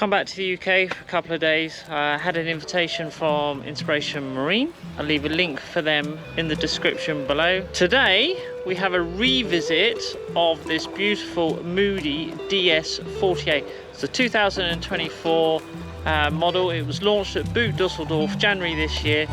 come back to the UK for a couple of days. I had an invitation from Inspiration Marine. I'll leave a link for them in the description below. Today we have a revisit of this beautiful Moody DS48. It's a 2024 model. It was launched at Boot Dusseldorf January this year.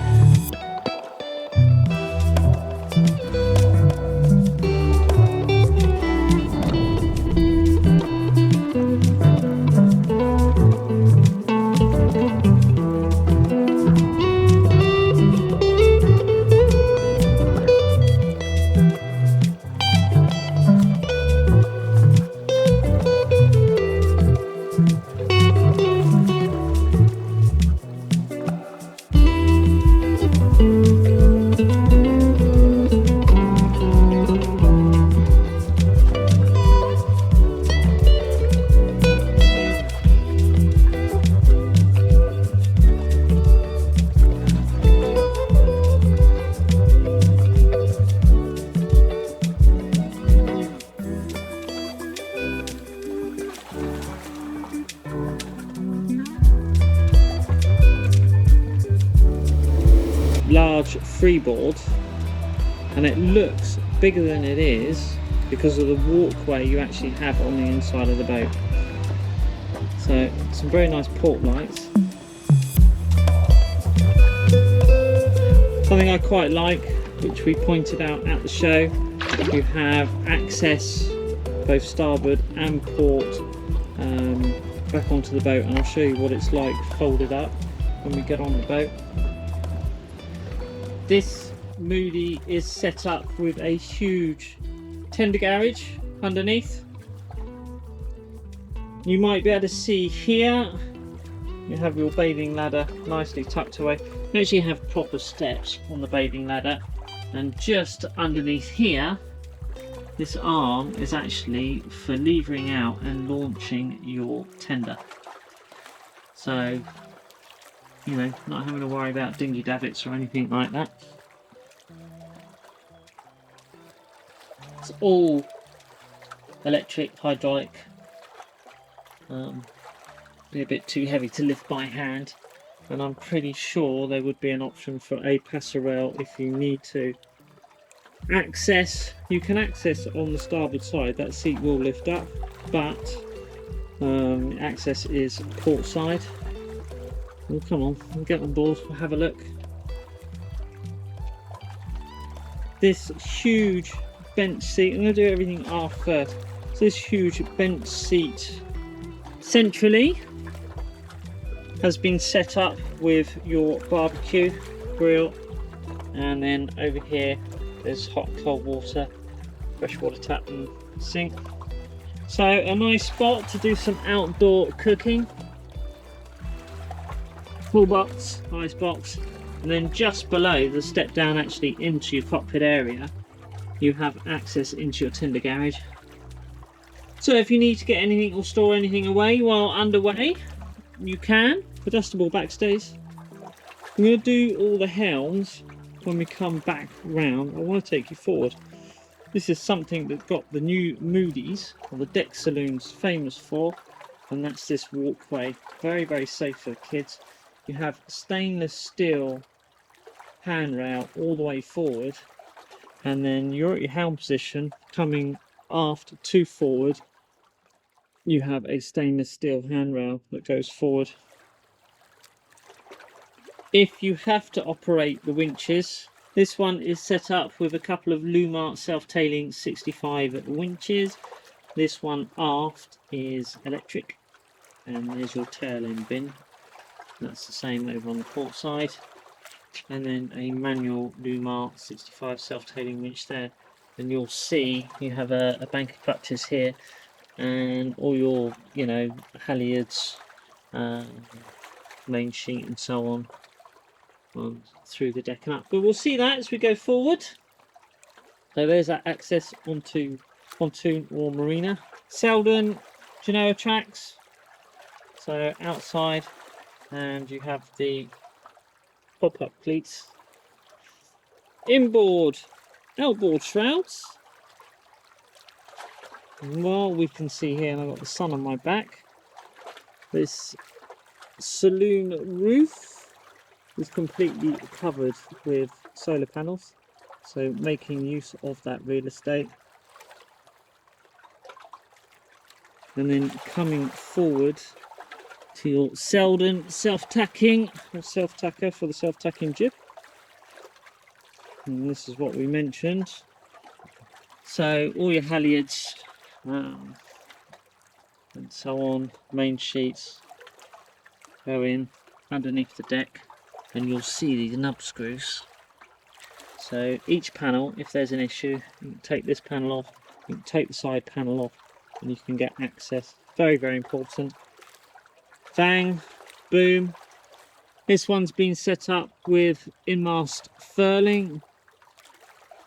Large freeboard, and it looks bigger than it is because of the walkway you actually have on the inside of the boat. So some very nice port lights. Something I quite like, which we pointed out at the show, you have access both starboard and port back onto the boat, and I'll show you what it's like folded up when we get on the boat. This Moody is set up with a huge tender garage underneath. You might be able to see here, you have your bathing ladder nicely tucked away. You actually have proper steps on the bathing ladder, and just underneath here, this arm is actually for levering out and launching your tender. So, you know, not having to worry about dinghy davits or anything like that. It's all electric, hydraulic. Be a bit too heavy to lift by hand, and I'm pretty sure there would be an option for a passerelle if you need to. Access, you can access on the starboard side, that seat will lift up, but access is port side. Well, come on, we'll get on board, we'll have a look. This huge bench seat, I'm going to do everything aft first. So this huge bench seat centrally has been set up with your barbecue grill, and then over here there's hot and cold water, freshwater tap and sink. So a nice spot to do some outdoor cooking. Full box, ice box, and then just below the step down actually into your cockpit area, you have access into your tender garage. So if you need to get anything or store anything away while underway, you can. Adjustable backstays. I'm going to do all the helms when we come back round. I want to take you forward. This is something that got the new Moody's, or the deck saloons, famous for, and that's this walkway. Very, very safe for the kids. You have stainless steel handrail all the way forward, and then you're at your helm position, coming aft to forward. You have a stainless steel handrail that goes forward. If you have to operate the winches, this one is set up with a couple of Lumar self-tailing 65 winches. This one aft is electric, and there's your tail end bin. That's the same over on the port side, and then a manual Lumar 65 self-tailing winch there. And you'll see you have a bank of clutches here, and all your, you know, halyards, main sheet and so on through the deck and up. But we'll see that as we go forward. So there's that access onto pontoon or marina. Saloon Genoa tracks, so outside, and you have the pop-up cleats. Inboard outboard shrouds. Well, we can see here, and I've got the sun on my back. This saloon roof is completely covered with solar panels, so making use of that real estate. And then coming forward to your Selden self-tacking, or self-tacker for the self-tacking jib. And this is what we mentioned. So all your halyards and so on, main sheets, go in underneath the deck, and you'll see these nub screws. So each panel, if there's an issue, you can take this panel off, you can take the side panel off, and you can get access. Very, very important. Bang, boom. This one's been set up with in-mast furling.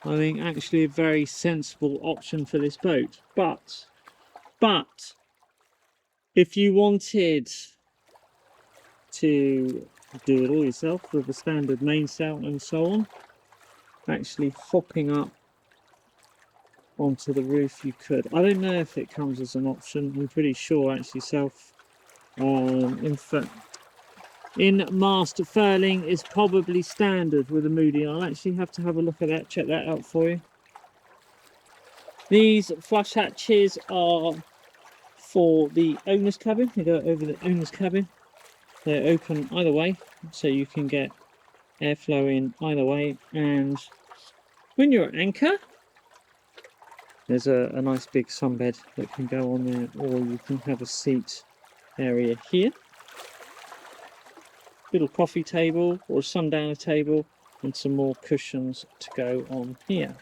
I think actually a very sensible option for this boat. But if you wanted to do it all yourself with a standard mainsail and so on, actually hopping up onto the roof you could. I don't know if it comes as an option. I'm pretty sure actually in-mast furling is probably standard with a Moody. I'll actually have to have a look at that, check that out for you. These flush hatches are for the owner's cabin. They go over the owner's cabin. They're open either way, so you can get airflow in either way. And when you're at anchor, there's a nice big sunbed that can go on there, or you can have a seat area here. Little coffee table or a sundowner table, and some more cushions to go on here.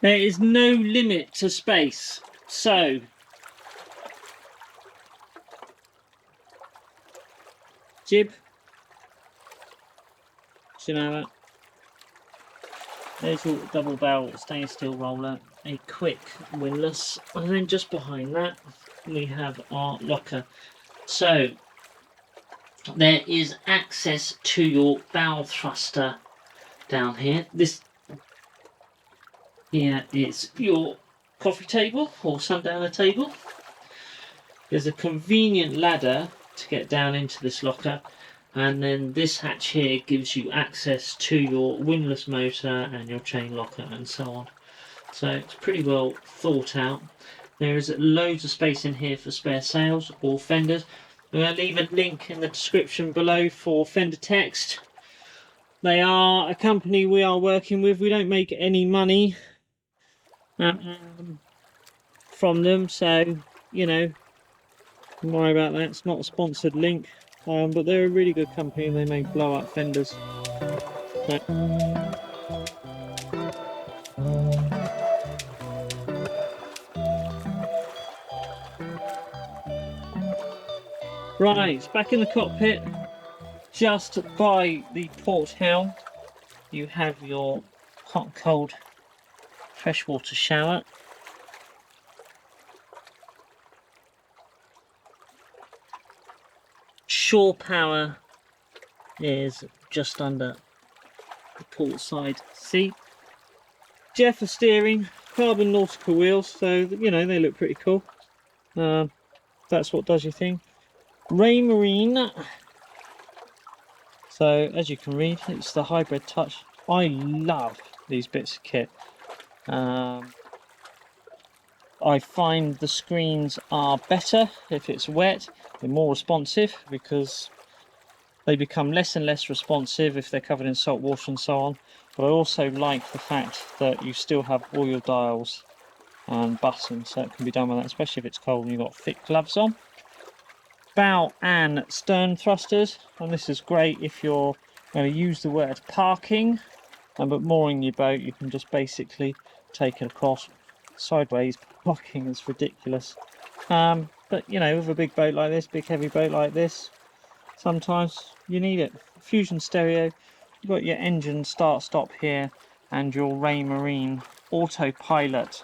There is no limit to space, so jib, do you know that? There's your double barrel stainless steel roller, a quick windlass, and then just behind that we have our locker. So there is access to your bow thruster down here. This here is your coffee table or sundowner table. There's a convenient ladder to get down into this locker, and then this hatch here gives you access to your windlass motor and your chain locker and so on. So it's pretty well thought out. There is loads of space in here for spare sails or fenders. I'm going to leave a link in the description below for Fender Text. They are a company we are working with. We don't make any money from them, so you know, don't worry about that. It's not a sponsored link, but they're a really good company. They make blow up fenders. Right, back in the cockpit, just by the port helm, you have your hot cold freshwater shower. Shore power is just under the port side seat. Jeffer steering, carbon nautical wheels, so you know they look pretty cool. That's what does your thing. Marina. So as you can read, it's the hybrid touch. I love these bits of kit. I find the screens are better if it's wet. They're more responsive because they become less and less responsive if they're covered in salt water and so on. But I also like the fact that you still have all your dials and buttons, so it can be done with that, especially if it's cold and you've got thick gloves on. Bow and stern thrusters, and this is great if you're going to use the word parking, but mooring your boat, you can just basically take it across. Sideways parking is ridiculous, but you know, with a big boat like this, big heavy boat like this, sometimes you need it. Fusion stereo, you've got your engine start stop here and your Marine autopilot.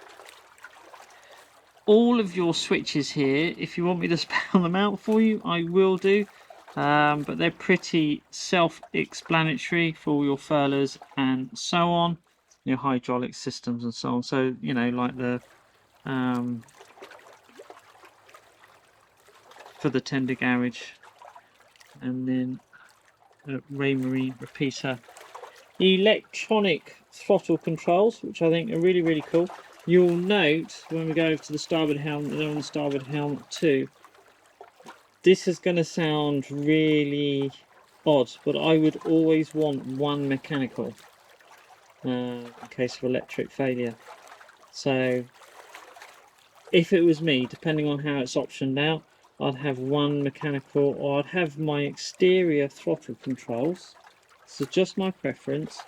All of your switches here, if you want me to spell them out for you, I will do, but they're pretty self-explanatory for all your furlers and so on. your hydraulic systems and so on. So, you know, like the for the tender garage, and then a Marina repeater. Electronic throttle controls, which I think are really, really cool. You'll note when we go over to the starboard helm, they're on the starboard helm too. This is going to sound really odd, but I would always want one mechanical in case of electric failure. So if it was me, depending on how it's optioned out, I'd have one mechanical, or I'd have my exterior throttle controls. This is just my preference,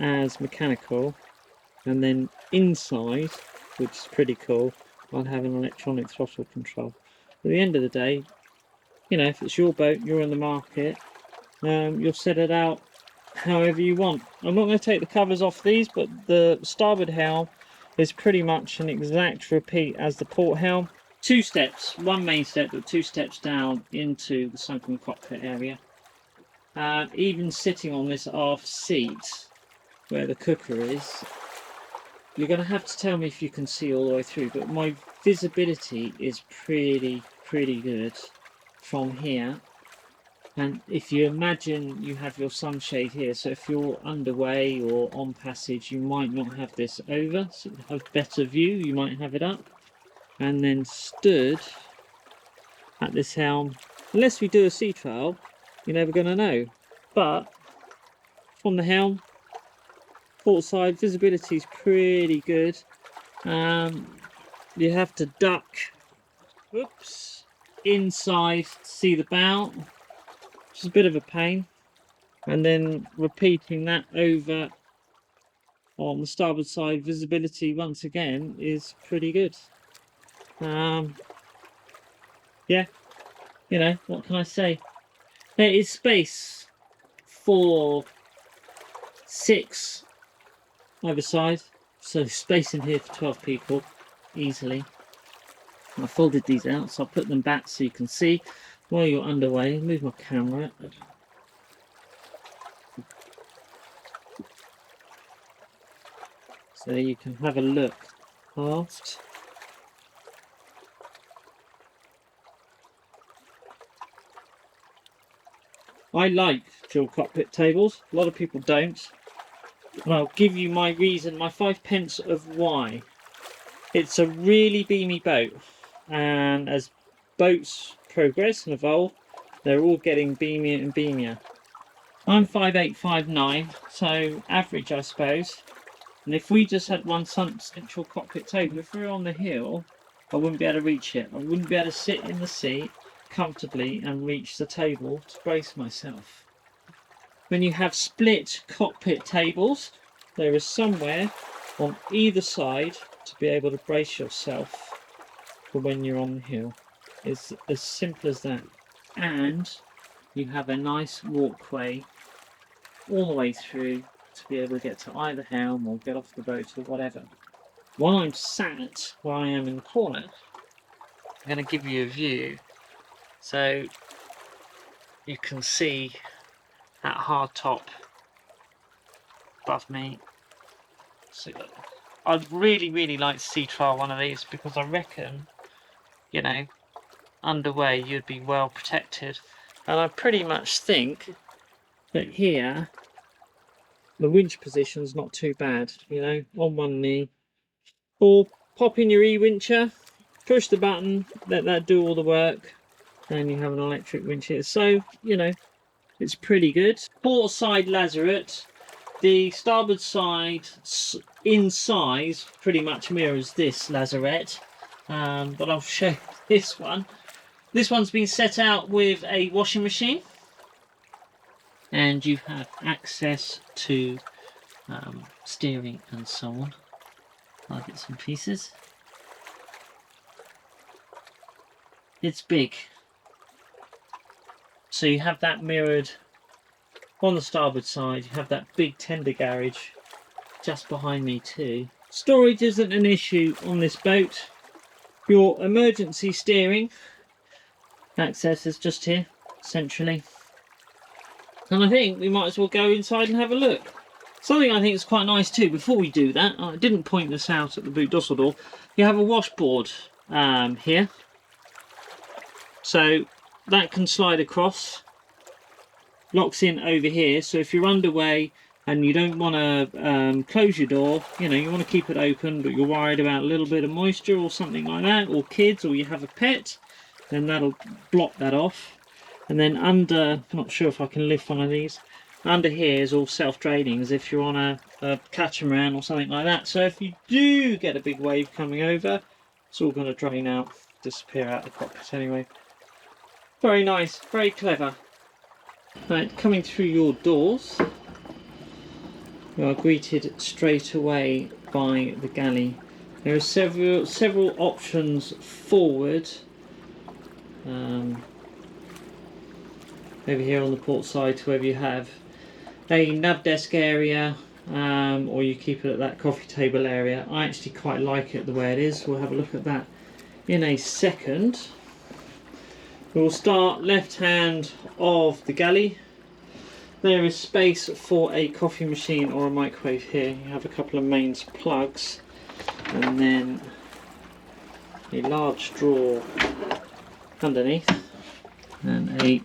as mechanical, and then inside, which is pretty cool, I'd have an electronic throttle control. At the end of the day, you know, if it's your boat, you're in the market, you'll set it out however you want. I'm not going to take the covers off these, but the starboard helm is pretty much an exact repeat as the port helm. 2 steps, one main step, but 2 steps down into the sunken cockpit area. Even sitting on this aft seat where the cooker is, you're going to have to tell me if you can see all the way through, but my visibility is pretty good from here. And if you imagine you have your sunshade here, so if you're underway or on passage, you might not have this over, so you have better view, you might have it up. And then stood at this helm, unless we do a sea trial, you're never going to know. But from the helm, port side, visibility is pretty good. You have to duck, whoops, inside to see the bow, which is a bit of a pain. And then repeating that over on the starboard side, visibility once again is pretty good. Yeah, you know, what can I say? There is space for 6 either side, so space in here for 12 people easily. I folded these out, so I'll put them back so you can see while you're underway. Move my camera. So you can have a look past. I like dual cockpit tables. A lot of people don't. And I'll give you my reason, my 5 pence of why. It's a really beamy boat, and as boats progress and evolve, they're all getting beamier and beamier. I'm 5'8", 5'9", so average, I suppose. And if we just had one central cockpit table, if we were on the hill, I wouldn't be able to reach it. I wouldn't be able to sit in the seat comfortably and reach the table to brace myself. When you have split cockpit tables, there is somewhere on either side to be able to brace yourself for when you're on the hill. It's as simple as that. And you have a nice walkway all the way through to be able to get to either helm or get off the boat or whatever. While I'm sat where I am in the corner, I'm going to give you a view so you can see that hard top above me. So I'd really like to sea trial one of these, because I reckon, you know, underway you'd be well protected. And I pretty much think that here the winch position's not too bad, you know, on one knee, or pop in your e-wincher, push the button, let that do all the work, and you have an electric winch here. So, you know, it's pretty good. Port side lazarette, the starboard side in size pretty much mirrors this lazarette, but I'll show you this one. This one's been set out with a washing machine, and you have access to steering and so on. I'll get some pieces. It's big, so you have that mirrored on the starboard side. You have that big tender garage just behind me too. Storage isn't an issue on this boat. Your emergency steering access is just here centrally, and I think we might as well go inside and have a look. Something I think is quite nice too, before we do that, I didn't point this out at the boot Dusseldorf, you have a washboard here. So that can slide across, locks in over here, so if you're underway and you don't want to close your door, you know, you want to keep it open, but you're worried about a little bit of moisture or something like that, or kids, or you have a pet, then that'll block that off. And then under, not sure if I can lift one of these, under here is all self-draining, as if you're on a catamaran or something like that. So if you do get a big wave coming over, it's all going to drain out, disappear out the cockpit anyway. Very nice, very clever. Right, coming through your doors, you are greeted straight away by the galley. There are several options forward. Over here on the port side, wherever you have a nav desk area, or you keep it at that coffee table area. I actually quite like it the way it is. We'll have a look at that in a second. We'll start left hand of the galley. There is space for a coffee machine or a microwave here. You have a couple of mains plugs, and then a large drawer underneath, and a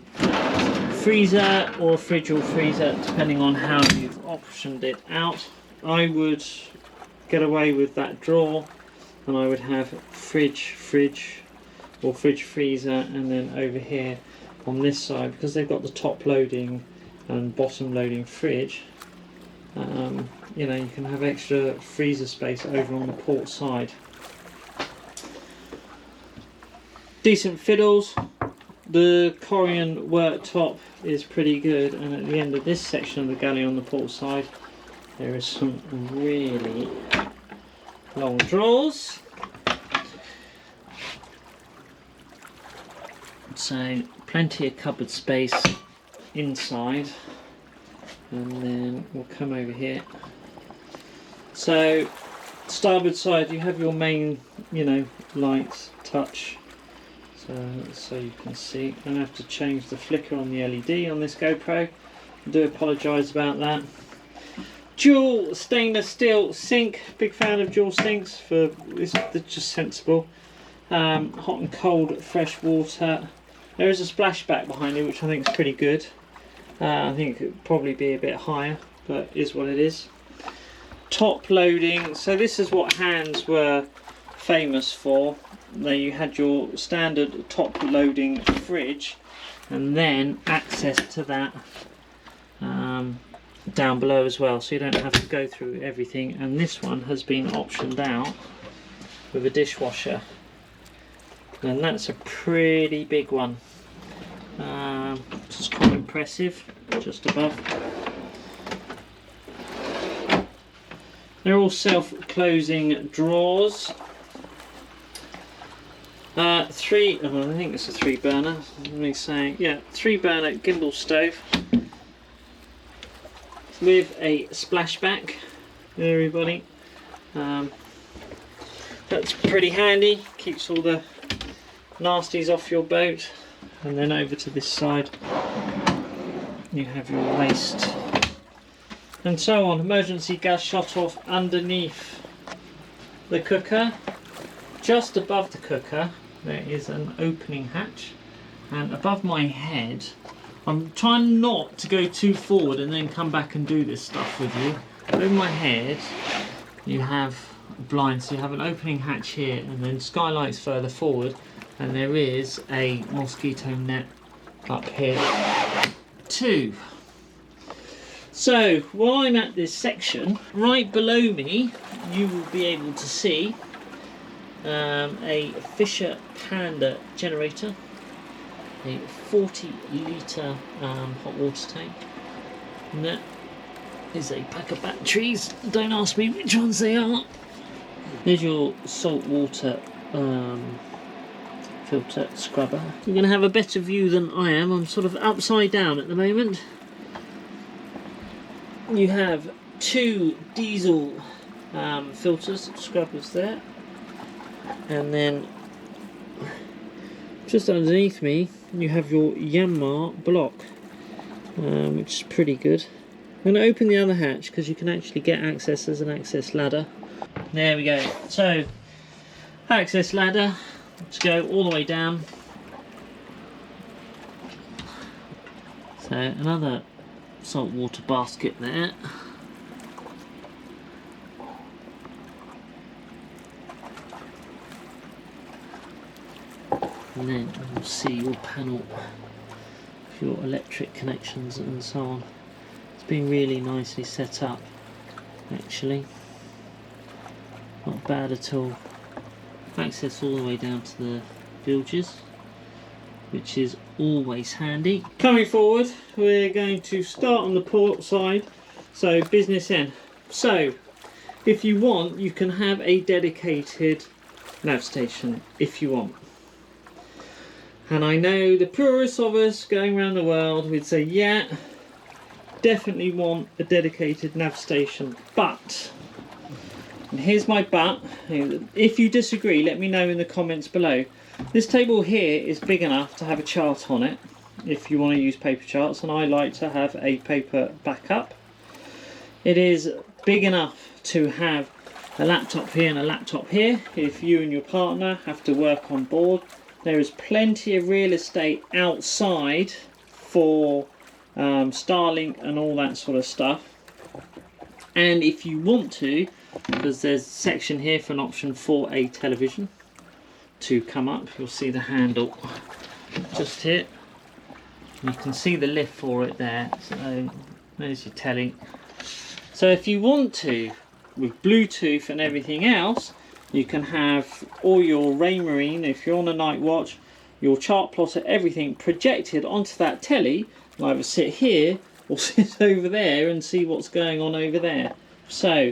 freezer or a fridge or freezer, depending on how you've optioned it out. I would get away with that drawer, and I would have fridge or fridge freezer, and then over here on this side, because they've got the top loading and bottom loading fridge, you know, you can have extra freezer space over on the port side. Decent fiddles. The Korean worktop is pretty good, and at the end of this section of the galley on the port side, there is some really long drawers. So plenty of cupboard space inside, and then we'll come over here. So starboard side, you have your main, you know, lights, touch, so you can see. I'm going to have to change the flicker on the LED on this GoPro. I do apologise about that. Dual stainless steel sink. Big fan of dual sinks. For this, they're just sensible. Hot and cold fresh water. There is a splashback behind it, which I think is pretty good. I think it would probably be a bit higher, but it is what it is. Top loading. So this is what hands were famous for. There you had your standard top loading fridge, and then access to that down below as well, so you don't have to go through everything. And this one has been optioned out with a dishwasher, and that's a pretty big one. It's quite impressive. Just above, they're all self-closing drawers. I think it's a 3-burner. Let me say, yeah, 3-burner gimbal stove with a splashback. Everybody, that's pretty handy. Keeps all the nasties off your boat. And then over to this side, you have your waste, and so on. Emergency gas shut off underneath the cooker. Just above the cooker, there is an opening hatch, and above my head, I'm trying not to go too forward and then come back and do this stuff with you. Over my head, you have blinds, so you have an opening hatch here, and then skylights further forward, and there is a mosquito net up here too. So while I'm at this section, right below me, you will be able to see a Fisher Panda generator, a 40 litre hot water tank, and that is a pack of batteries. Don't ask me which ones they are. There's your salt water filter scrubber. You're going to have a better view than I am. I'm sort of upside down at the moment. You have 2 diesel filters, scrubbers there, and then just underneath me you have your Yanmar block, which is pretty good. I'm going to open the other hatch because you can actually get access as an access ladder. There we go. So, access ladder to go all the way down. So, another saltwater basket there. And then you'll see your panel for your electric connections and so on. It's been really nicely set up, actually. Not bad at all. Access all the way down to the bilges, which is always handy. Coming forward, we're going to start on the port side, so business end. So, if you want, you can have a dedicated nav station if you want. And I know the purists of us going around the world would say, yeah, definitely want a dedicated nav station, but, and here's my but, if you disagree, let me know in the comments below. This table here is big enough to have a chart on it, if you want to use paper charts, and I like to have a paper backup. It is big enough to have a laptop here and a laptop here, if you and your partner have to work on board. There is plenty of real estate outside for Starlink and all that sort of stuff. And if you want to, because there's a section here for an option for a television to come up, you'll see the handle just here. You can see the lift for it there. So there's your telly. So if you want to, with Bluetooth and everything else, you can have all your Marina, if you're on a night watch, your chart plotter, everything projected onto that telly, and either sit here or sit over there and see what's going on over there. So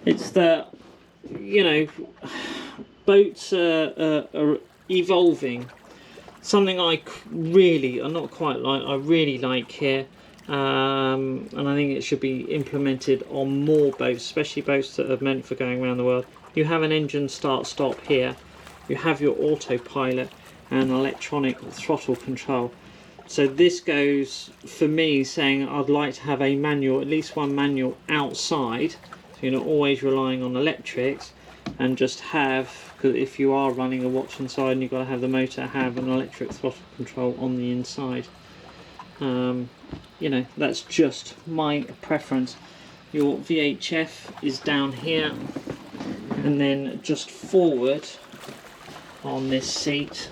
it's the, you know, boats are evolving. Something I really, I'm not quite like, I really like here, and I think it should be implemented on more boats, especially boats that are meant for going around the world. You have an engine start-stop here, you have your autopilot and electronic throttle control. So this goes, for me, saying I'd like to have a manual, at least one manual outside, so you're not always relying on electrics, and just have, because if you are running a watch inside and you've got to have the motor, have an electric throttle control on the inside. You know, that's just my preference. Your VHF is down here, and then just forward on this seat,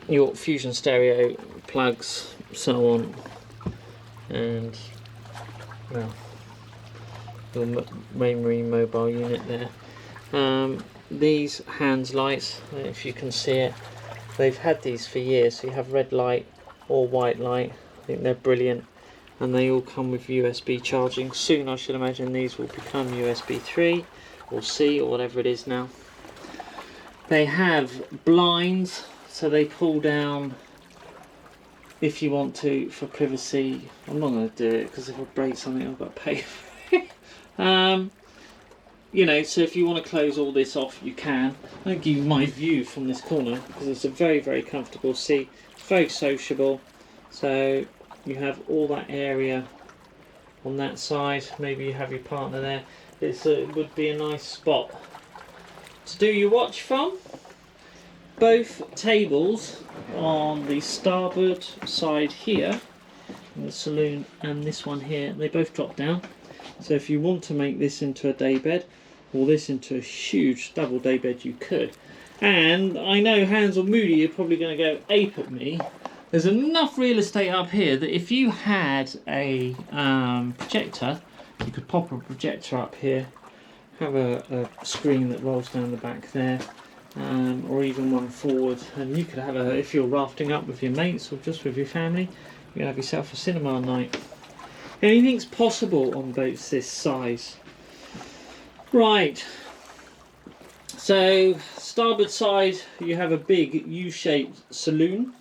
your fusion stereo plugs, so on, and well, your Marine mobile unit there. These hands lights, if you can see it, they've had these for years, so you have red light or white light. I think they're brilliant, and they all come with USB charging. Soon I should imagine these will become USB 3 or C or whatever it is now. They have blinds, so they pull down if you want to for privacy. I'm not going to do it because if I break something I've got to pay for it. You know, so if you want to close all this off, you can. I'll give you my view from this corner because it's a very, very comfortable seat. It's very sociable. So you have all that area on that side. Maybe you have your partner there. It would be a nice spot to do your watch from. Both tables on the starboard side here, in the saloon, and this one here, they both drop down. So if you want to make this into a day bed or this into a huge double day bed, you could. And I know Hans or Moody are probably going to go ape at me. There's enough real estate up here that if you had a projector, you could pop a projector up here, have a screen that rolls down the back there, or even one forward, and you could have if you're rafting up with your mates or just with your family, you can have yourself a cinema night. Anything's possible on boats this size. Right, so starboard side you have a big U-shaped saloon.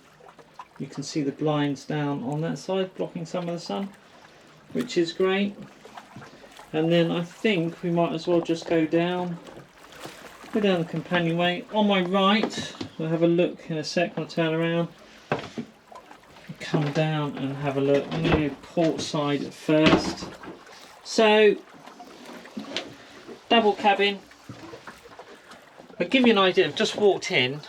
You can see the blinds down on that side blocking some of the sun, which is great. And then I think we might as well just go down the companionway. On my right, we'll have a look in a sec when I turn around. come down and have a look. I'm going to go port side first. So, double cabin. I'll give you an idea. I've just walked in.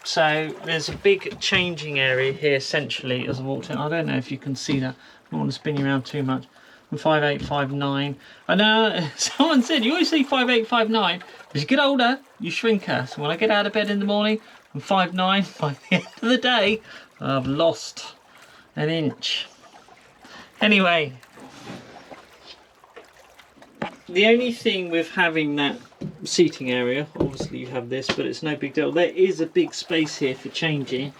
So there's a big changing area here centrally as I walked in. I don't know if you can see that. I don't want to spin you around too much. I'm 5'8", 5'9". I know someone said you always say 5'8", 5'9". As you get older, you shrink her. So when I get out of bed in the morning, I'm 5'9". By the end of the day, I've lost an inch. Anyway, the only thing with having that seating area, obviously you have this, but it's no big deal. There is a big space here for changing.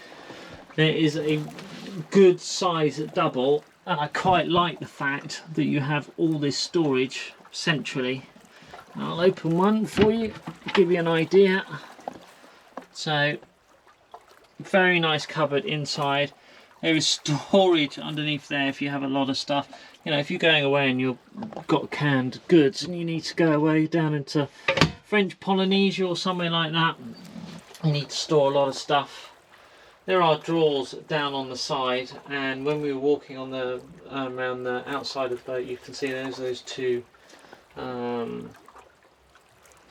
There is a good size double, and I quite like the fact that you have all this storage centrally. I'll open one for you, give you an idea. So, very nice cupboard inside. There is storage underneath there if you have a lot of stuff. You know, if you're going away and you've got canned goods and you need to go away down into French Polynesia or somewhere like that, you need to store a lot of stuff. There are drawers down on the side, and when we were walking on the around the outside of the boat, you can see those two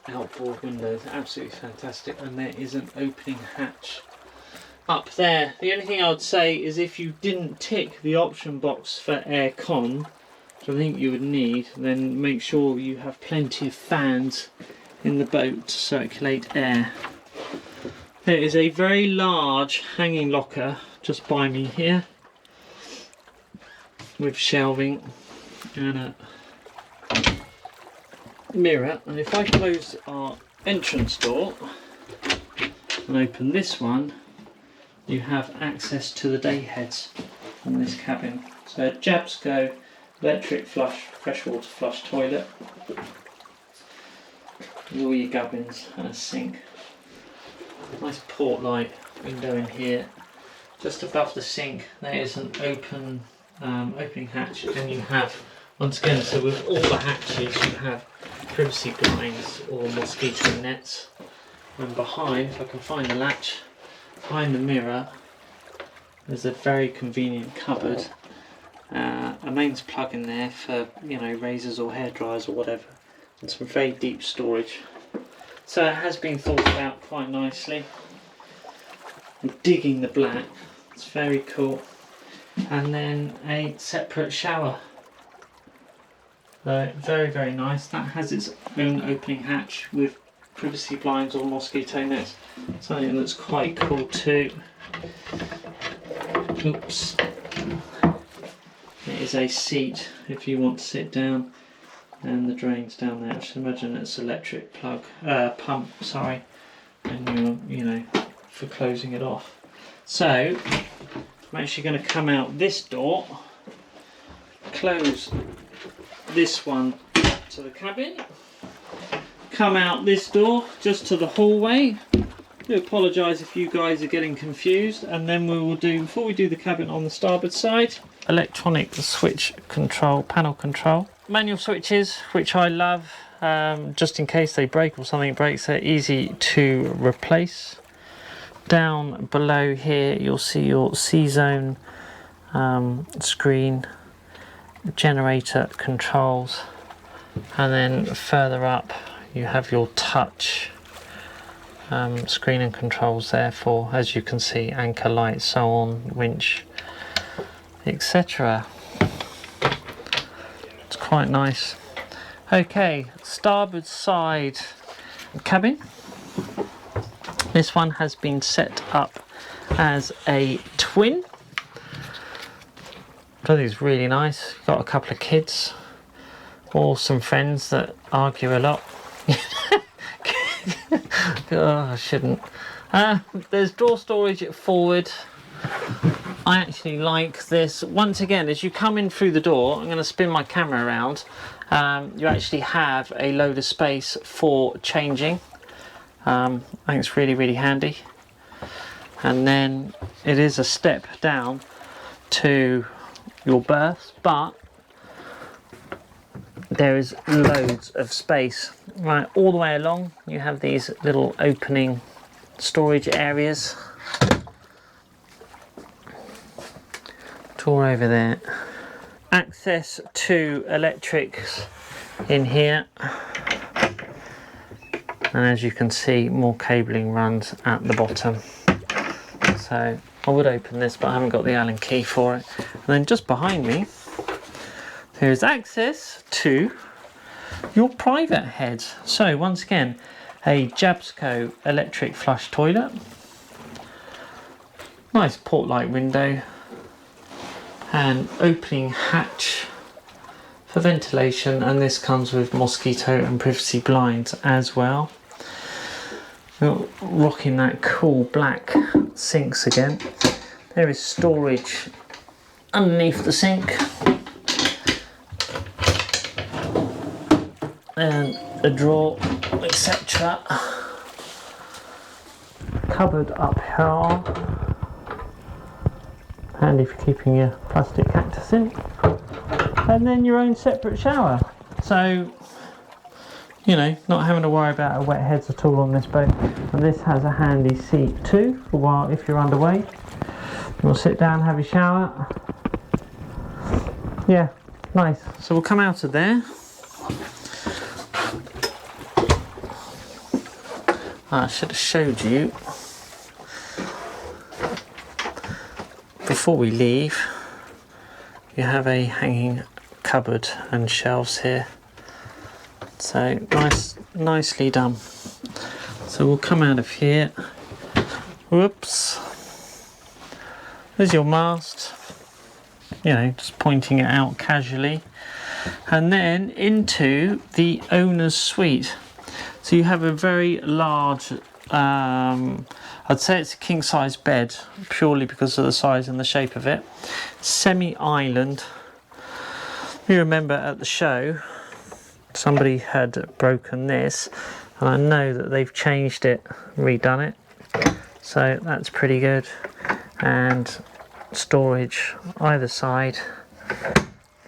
outboard windows. Absolutely fantastic. And there is an opening hatch up there. The only thing I would say is if you didn't tick the option box for air con, which I think you would need, then make sure you have plenty of fans in the boat to circulate air. There is a very large hanging locker just by me here with shelving and a mirror, and if I close our entrance door and open this one, you have access to the day heads in this cabin. So Jabsco electric flush, freshwater flush toilet with all your gubbins and a sink. Nice port light window in here. Just above the sink there is an opening hatch, and you have, once again, so with all the hatches you have privacy blinds or mosquito nets. And behind, if I can find the latch, behind the mirror there's a very convenient cupboard, a mains plug in there for, you know, razors or hair dryers or whatever, and some very deep storage. So it has been thought about quite nicely. I'm digging the black, it's very cool. And then a separate shower. So very, very nice. That has its own opening hatch with privacy blinds or mosquito nets. Something that's quite cool too. Oops. It is a seat if you want to sit down, and the drains down there. I should imagine it's electric pump, sorry, and you know, for closing it off. So I'm actually going to come out this door, close this one to the cabin, come out this door just to the hallway. I do apologise if you guys are getting confused, and then we will do, before we do the cabin on the starboard side, electronic switch control, panel control. Manual switches, which I love, just in case they break or something breaks, they're easy to replace. Down below here you'll see your C-zone screen, generator controls, and then further up you have your touch screen and controls there for, as you can see, anchor light, so on, winch, etc. It's quite nice. Okay, starboard side cabin. This one has been set up as a twin. I think it's really nice. Got a couple of kids or some friends that argue a lot. Oh, I shouldn't. There's drawer storage forward. I actually like this. Once again, as you come in through the door, I'm going to spin my camera around. You actually have a load of space for changing. I think it's really, really handy. And then it is a step down to your berths, but there is loads of space. Right, all the way along you have these little opening storage areas. door over there. Access to electrics in here. And as you can see, more cabling runs at the bottom. So I would open this, but I haven't got the Allen key for it. And then just behind me, there is access to your private heads. So once again, a Jabsco electric flush toilet. Nice port light window. And opening hatch for ventilation. And this comes with mosquito and privacy blinds as well. We're rocking that cool black sinks again. There is storage underneath the sink. And a drawer, etc. Cupboard up here. Handy for keeping your plastic cactus in. And then your own separate shower. So, you know, not having to worry about wet heads at all on this boat. And this has a handy seat too, for a while if you're underway. You'll sit down, have your shower. Yeah, nice. So we'll come out of there. I should have showed you before we leave. You have a hanging cupboard and shelves here, so nicely done. So we'll come out of here. Whoops, there's your mast, you know, just pointing it out casually, and then into the owner's suite. So you have a very large, I'd say it's a king size bed, purely because of the size and the shape of it. Semi-island. You remember at the show, somebody had broken this, and I know that they've changed it, redone it. So that's pretty good. And storage either side.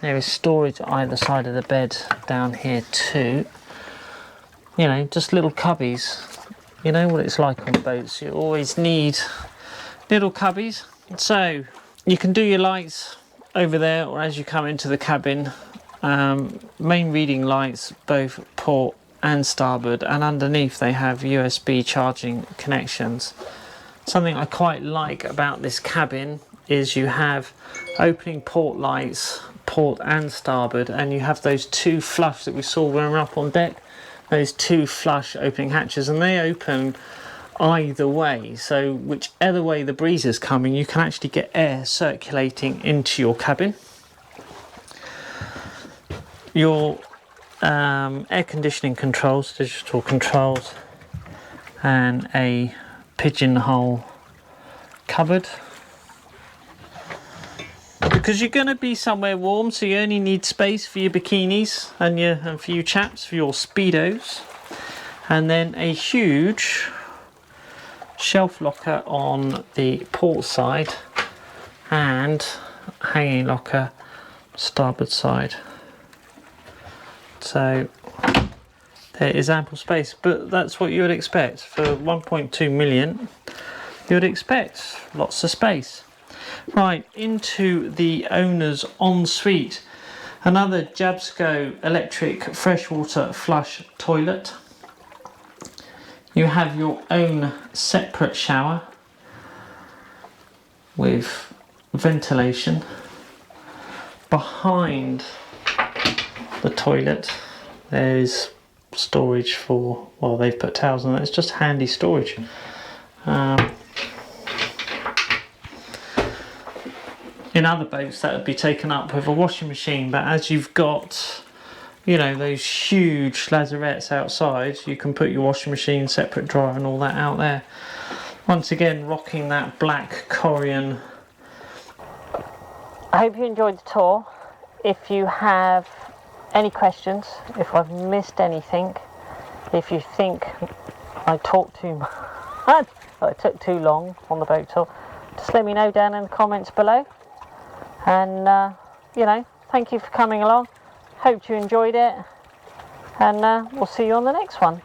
There is storage either side of the bed down here too. You know, just little cubbies. You know what it's like on boats, you always need little cubbies. So you can do your lights over there, or as you come into the cabin, main reading lights both port and starboard, and underneath they have USB charging connections. Something I quite like about this cabin is you have opening port lights, port and starboard, and you have those two flush that we saw when we were up on deck. Those two flush opening hatches, and they open either way, so whichever way the breeze is coming, you can actually get air circulating into your cabin. Your air conditioning controls, digital controls, and a pigeonhole cupboard. Because you're going to be somewhere warm, so you only need space for your bikinis and for you chaps, for your speedos. And then a huge shelf locker on the port side and hanging locker starboard side. So there is ample space, but that's what you would expect. For 1.2 million, you would expect lots of space. Right, into the owner's ensuite. Another Jabsco electric freshwater flush toilet. You have your own separate shower with ventilation. Behind the toilet there's storage for, well, they've put towels on it, it's just handy storage. In other boats that would be taken up with a washing machine, but as you've got, you know, those huge lazarettes outside, you can put your washing machine, separate dryer and all that out there. Once again, rocking that black Korean. I hope you enjoyed the tour. If you have any questions, if I've missed anything, if you think I talked too much, I took too long on the boat tour, just let me know down in the comments below. And you know, thank you for coming along. Hope you enjoyed it, and we'll see you on the next one.